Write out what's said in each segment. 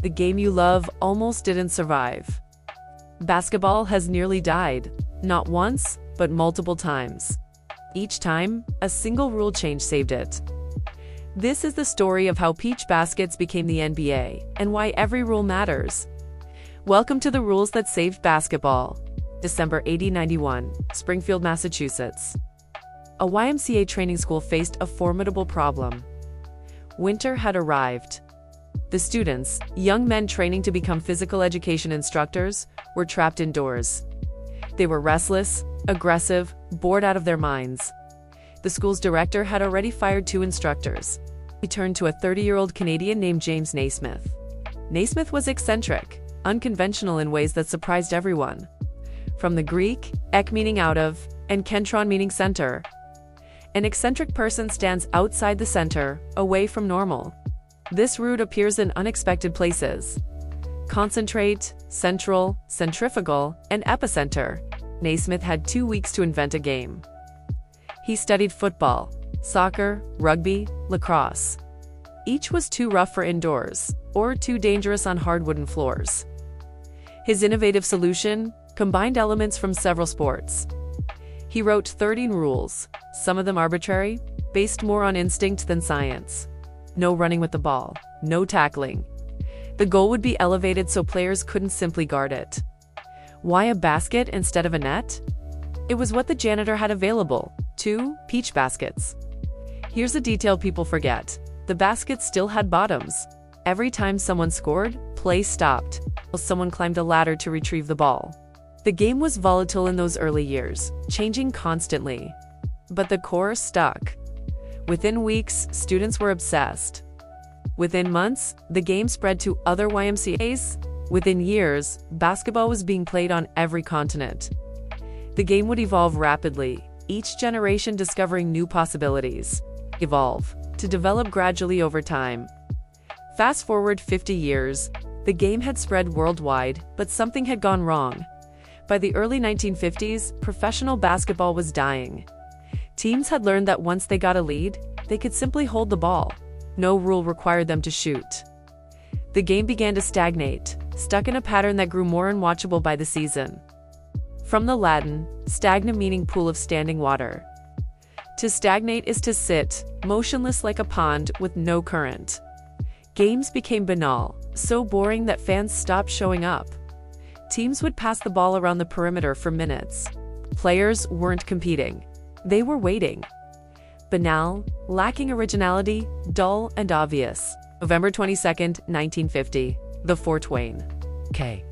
The game you love almost didn't survive. Basketball has nearly died, not once, but multiple times. Each time, a single rule change saved it. This is the story of how peach baskets became the NBA, and why every rule matters. Welcome to the rules that saved basketball. December 1891, Springfield, Massachusetts. A YMCA training school faced a formidable problem. Winter had arrived. The students, young men training to become physical education instructors, were trapped indoors. They were restless, aggressive, bored out of their minds. The school's director had already fired 2 instructors. He turned to a 30-year-old Canadian named James Naismith. Naismith was eccentric, unconventional in ways that surprised everyone. From the Greek, ek meaning out of, and kentron meaning center. An eccentric person stands outside the center, away from normal. This root appears in unexpected places. Concentrate, central, centrifugal, and epicenter. Naismith had 2 weeks to invent a game. He studied football, soccer, rugby, lacrosse. Each was too rough for indoors, or too dangerous on hard wooden floors. His innovative solution combined elements from several sports. He wrote 13 rules, some of them arbitrary, based more on instinct than science. No running with the ball, no tackling. The goal would be elevated so players couldn't simply guard it. Why a basket instead of a net? It was what the janitor had available, 2 peach baskets. Here's a detail people forget. The baskets still had bottoms. Every time someone scored, play stopped, while someone climbed a ladder to retrieve the ball. The game was volatile in those early years, changing constantly. But the core stuck. Within weeks, students were obsessed. Within months, the game spread to other YMCAs. Within years, basketball was being played on every continent. The game would evolve rapidly, each generation discovering new possibilities. Evolve, to develop gradually over time. Fast forward 50 years, the game had spread worldwide, but something had gone wrong. By the early 1950s, professional basketball was dying. Teams had learned that once they got a lead, they could simply hold the ball. No rule required them to shoot. The game began to stagnate, stuck in a pattern that grew more unwatchable by the season. From the Latin, stagna meaning pool of standing water. To stagnate is to sit, motionless like a pond with no current. Games became banal, so boring that fans stopped showing up. Teams would pass the ball around the perimeter for minutes. Players weren't competing. They were waiting. Banal, lacking originality, dull and obvious. November 22, 1950, the Fort Wayne. K.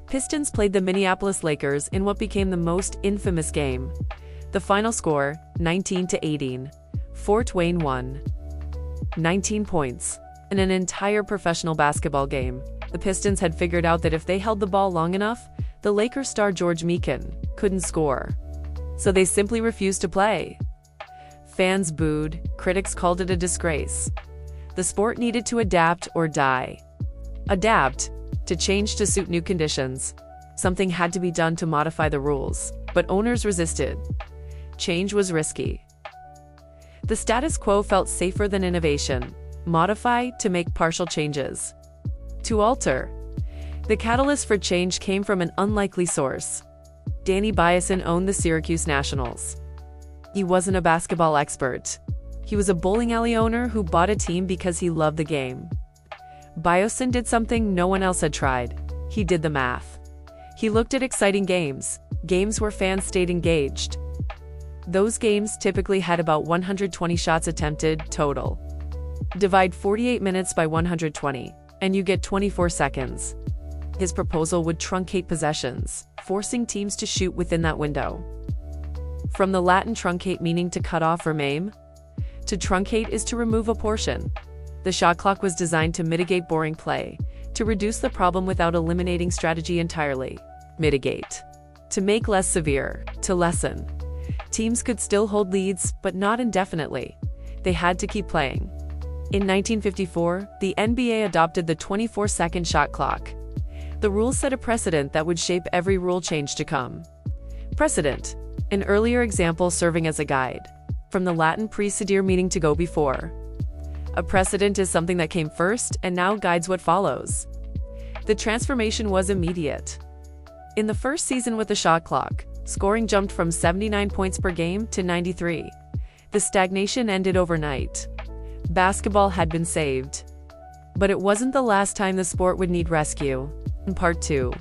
Pistons played the Minneapolis Lakers in what became the most infamous game. The final score, 19-18. Fort Wayne won. 19 points. In an entire professional basketball game, the Pistons had figured out that if they held the ball long enough, the Lakers star George Mikan couldn't score. So they simply refused to play. Fans booed, critics called it a disgrace. The sport needed to adapt or die. Adapt, to change to suit new conditions. Something had to be done to modify the rules, but owners resisted. Change was risky. The status quo felt safer than innovation. Modify to make partial changes. To alter. The catalyst for change came from an unlikely source. Danny Biason owned the Syracuse Nationals. He wasn't a basketball expert. He was a bowling alley owner who bought a team because he loved the game. Biason did something no one else had tried. He did the math. He looked at exciting games where fans stayed engaged. Those games typically had about 120 shots attempted total. Divide 48 minutes by 120, and you get 24 seconds. His proposal would truncate possessions, forcing teams to shoot within that window. From the Latin truncate meaning to cut off or maim, to truncate is to remove a portion. The shot clock was designed to mitigate boring play, to reduce the problem without eliminating strategy entirely. Mitigate. To make less severe, to lessen. Teams could still hold leads, but not indefinitely. They had to keep playing. In 1954, the NBA adopted the 24-second shot clock. The rule set a precedent that would shape every rule change to come. Precedent. An earlier example serving as a guide. From the Latin precedere meaning to go before. A precedent is something that came first and now guides what follows. The transformation was immediate. In the first season with the shot clock, scoring jumped from 79 points per game to 93. The stagnation ended overnight. Basketball had been saved. But it wasn't the last time the sport would need rescue. In part 2,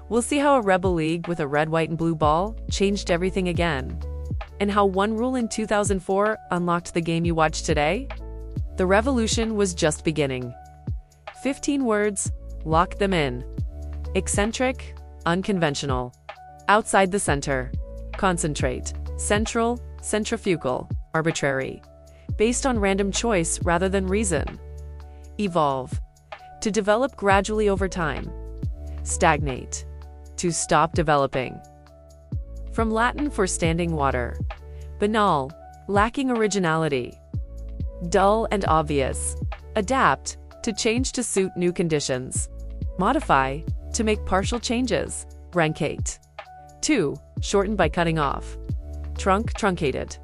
we'll see how a rebel league with a red, white, and blue ball changed everything again, and how one rule in 2004 unlocked the game you watch today. The revolution was just beginning. 15 words, lock them in. Eccentric, unconventional. Outside the center. Concentrate. Central, centrifugal, arbitrary. Based on random choice rather than reason. Evolve. To develop gradually over time. Stagnate. To stop developing. From Latin for standing water. Banal, lacking originality. Dull and obvious. Adapt, to change to suit new conditions. Modify, to make partial changes. Truncate. 2. Shorten by cutting off. Truncated.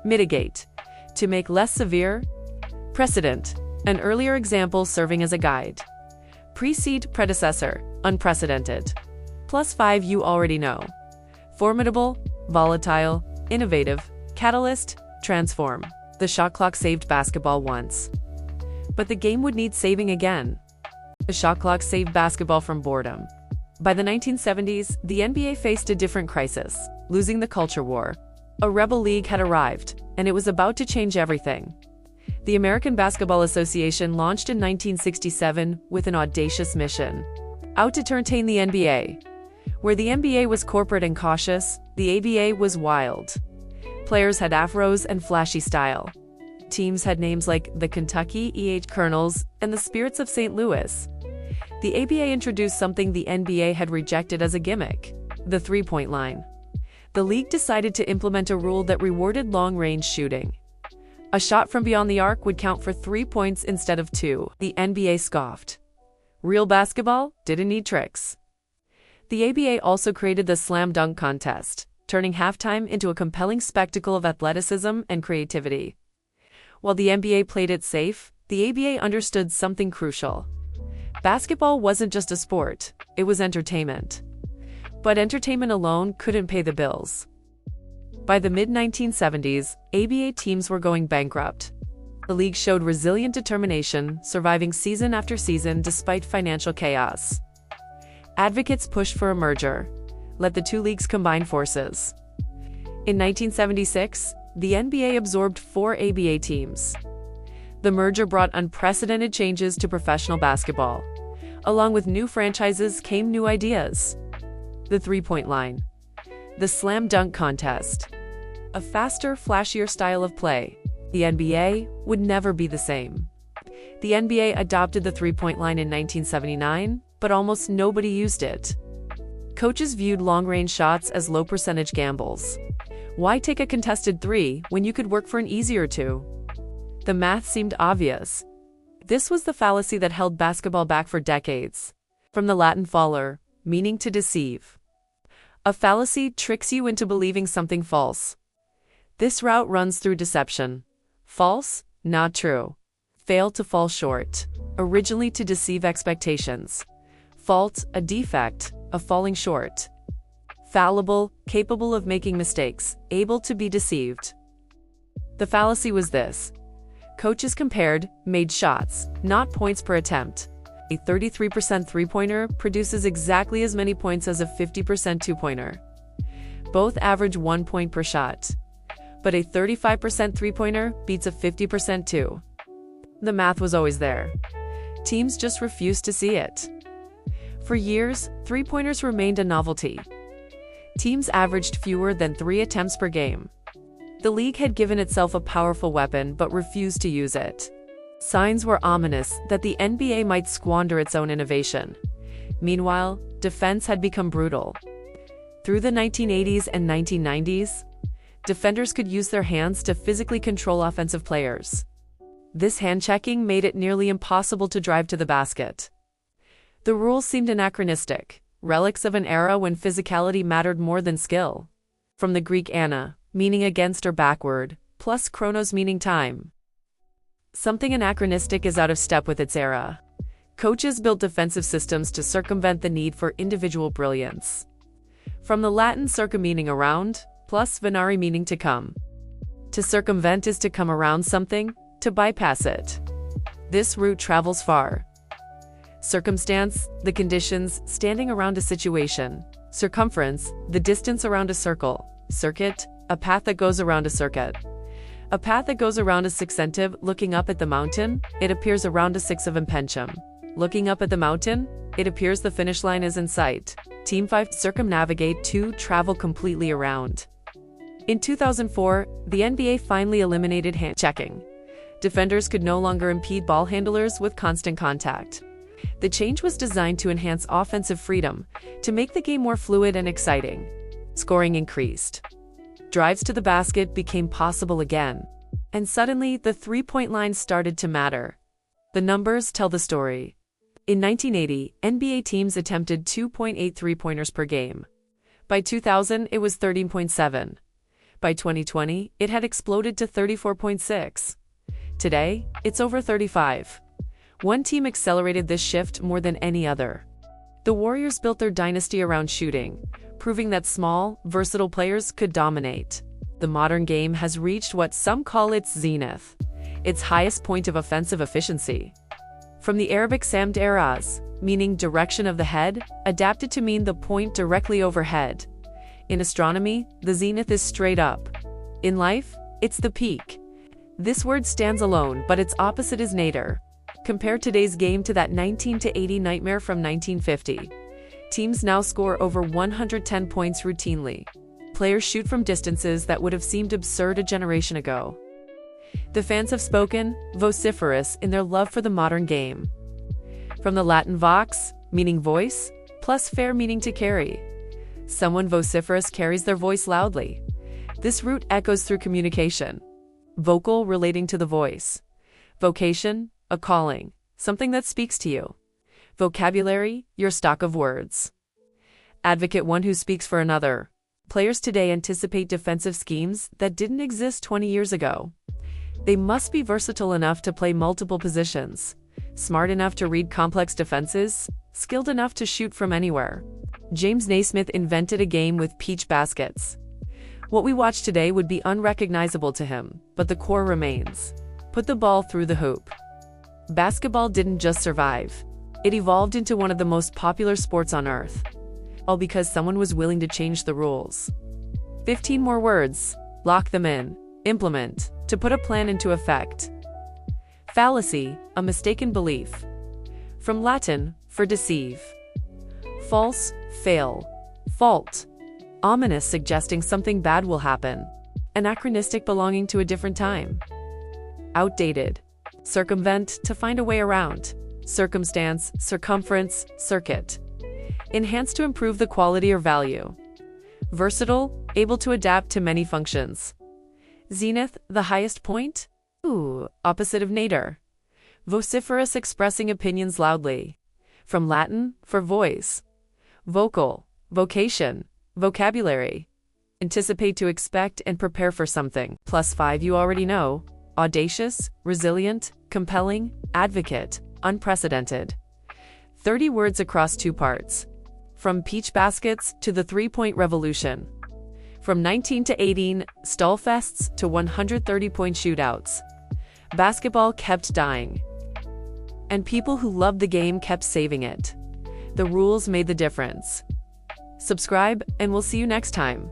Mitigate, to make less severe. Precedent, an earlier example serving as a guide. Precede predecessor, unprecedented. +5 you already know. Formidable, volatile, innovative, catalyst, transform. The shot clock saved basketball once. But the game would need saving again. The shot clock saved basketball from boredom. By the 1970s, the NBA faced a different crisis, losing the culture war. A rebel league had arrived, and it was about to change everything. The American Basketball Association launched in 1967 with an audacious mission. Out to entertain the NBA. Where the NBA was corporate and cautious, the ABA was wild. Players had afros and flashy style. Teams had names like the Kentucky Colonels and the Spirits of St. Louis. The ABA introduced something the NBA had rejected as a gimmick: the three-point line. The league decided to implement a rule that rewarded long-range shooting. A shot from beyond the arc would count for 3 points instead of 2. The NBA scoffed. Real basketball didn't need tricks. The ABA also created the slam dunk contest, turning halftime into a compelling spectacle of athleticism and creativity. While the NBA played it safe, the ABA understood something crucial. Basketball wasn't just a sport, it was entertainment. But entertainment alone couldn't pay the bills. By the mid-1970s, ABA teams were going bankrupt. The league showed resilient determination, surviving season after season despite financial chaos. Advocates pushed for a merger. Let the two leagues combine forces. In 1976, the NBA absorbed 4 ABA teams. The merger brought unprecedented changes to professional basketball. Along with new franchises came new ideas. The three-point line. The slam dunk contest. A faster, flashier style of play. The NBA would never be the same. The NBA adopted the three-point line in 1979, but almost nobody used it. Coaches viewed long-range shots as low-percentage gambles. Why take a contested three when you could work for an easier two? The math seemed obvious. This was the fallacy that held basketball back for decades. From the Latin faller, meaning to deceive. A fallacy tricks you into believing something false. This route runs through deception. False, not true. Fail to fall short. Originally to deceive expectations. Fault, a defect, a falling short. Fallible, capable of making mistakes, able to be deceived. The fallacy was this. Coaches compared made shots, not points per attempt. A 33% three-pointer produces exactly as many points as a 50% two-pointer. Both average 1 point per shot. But a 35% three-pointer beats a 50% two. The math was always there. Teams just refused to see it. For years, three-pointers remained a novelty. Teams averaged fewer than 3 attempts per game. The league had given itself a powerful weapon but refused to use it. Signs were ominous that the NBA might squander its own innovation. Meanwhile, defense had become brutal. Through the 1980s and 1990s, defenders could use their hands to physically control offensive players. This hand-checking made it nearly impossible to drive to the basket. The rules seemed anachronistic, relics of an era when physicality mattered more than skill. From the Greek ana, meaning against or backward, plus chronos meaning time. Something anachronistic is out of step with its era. Coaches built defensive systems to circumvent the need for individual brilliance. From the Latin circa meaning around, plus venare meaning to come. To circumvent is to come around something, to bypass it. This route travels far. Circumstance, the conditions standing around a situation. Circumference, the distance around a circle. Circuit, a path that goes around a circuit. A path that goes around a sixcentive, looking up at the mountain, it appears around a six of impendium. Looking up at the mountain, it appears the finish line is in sight. Team 5, circumnavigate to travel completely around. In 2004, the NBA finally eliminated hand checking. Defenders could no longer impede ball handlers with constant contact. The change was designed to enhance offensive freedom, to make the game more fluid and exciting. Scoring increased. Drives to the basket became possible again. And suddenly, the three-point line started to matter. The numbers tell the story. In 1980, NBA teams attempted 2.8 three-pointers per game. By 2000, it was 13.7. By 2020, it had exploded to 34.6. Today, it's over 35. One team accelerated this shift more than any other. The Warriors built their dynasty around shooting, proving that small, versatile players could dominate. The modern game has reached what some call its zenith, its highest point of offensive efficiency. From the Arabic samd eraz, meaning direction of the head, adapted to mean the point directly overhead. In astronomy, the zenith is straight up. In life, it's the peak. This word stands alone, but its opposite is nadir. Compare today's game to that 1980 nightmare from 1950. Teams now score over 110 points routinely. Players shoot from distances that would have seemed absurd a generation ago. The fans have spoken, vociferous in their love for the modern game. From the Latin vox, meaning voice, plus fair meaning to carry. Someone vociferous carries their voice loudly. This root echoes through communication. Vocal relating to the voice. Vocation, a calling, something that speaks to you. Vocabulary, your stock of words. Advocate, one who speaks for another. Players today anticipate defensive schemes that didn't exist 20 years ago. They must be versatile enough to play multiple positions, smart enough to read complex defenses, skilled enough to shoot from anywhere. James Naismith invented a game with peach baskets. What we watch today would be unrecognizable to him, but the core remains. Put the ball through the hoop. Basketball didn't just survive. It evolved into one of the most popular sports on earth. All because someone was willing to change the rules. 15 more words. Lock them in. Implement. To put a plan into effect. Fallacy, a mistaken belief. From Latin, for deceive. False, fail. Fault. Ominous, suggesting something bad will happen. Anachronistic, belonging to a different time. Outdated. Circumvent, to find a way around. Circumstance, circumference, circuit. Enhance, to improve the quality or value. Versatile, able to adapt to many functions. Zenith, the highest point? Opposite of nadir. Vociferous, expressing opinions loudly. From Latin, for voice. Vocal, vocation, vocabulary. Anticipate, to expect and prepare for something. +5, you already know. Audacious, resilient, compelling, advocate, unprecedented. 30 words across 2 parts. From peach baskets to the three-point revolution. From 19 to 18, stallfests to 130-point shootouts. Basketball kept dying. And people who loved the game kept saving it. The rules made the difference. Subscribe, and we'll see you next time.